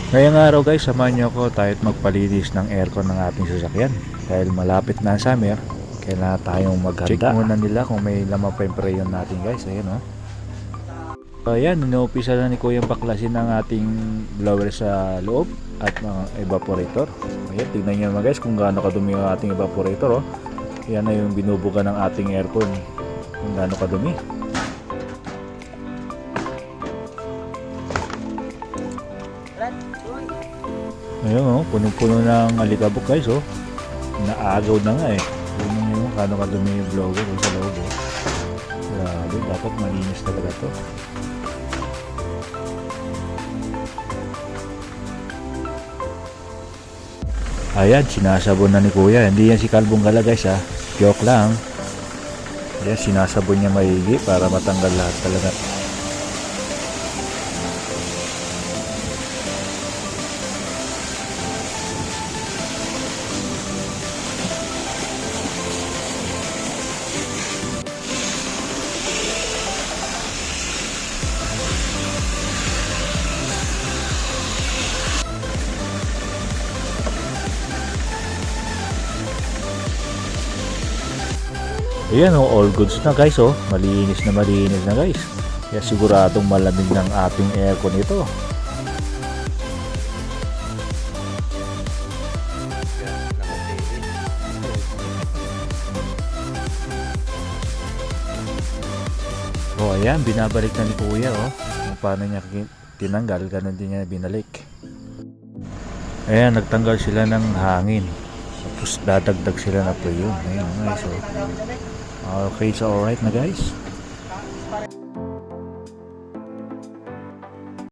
Ngayong araw guys, samahan niyo ako tayo at magpalinis ng aircon ng ating sasakyan. Dahil malapit na ang summer, kailangan tayong maghanda. Check muna nila kung may lamang pa yung preyon natin guys. Ayan o. Ayan, inuupisa na ni Kuya baklasin ng ating blower sa loob at mga evaporator. Ayan, tignan niyo naman guys kung gaano kadumi yung ating evaporator. Yan na yung binubuga ng ating aircon. Kung gaano kadumi. Ayun punong-puno ng alikabok guys Naagaw na nga Yun yung kano kadumi yung blower sa loob Grabe, dapat malinis talaga to. Ayan, sinasabon na ni Kuya. Hindi yan si Kalbong Gala guys Joke lang. Ayan, sinasabon niya maigi para matanggal lahat talaga. Ayan all goods na guys malinis na guys. Kaya siguradong malamig ng ating aircon ito. Ayan, binabalik na ni Kuya kung paano niya tinanggal, ganun din niya binalik. Ayan, nagtanggal sila ng hangin. Tapos dadagdag sila na preyon. Ayan guys Okay, so alright na guys.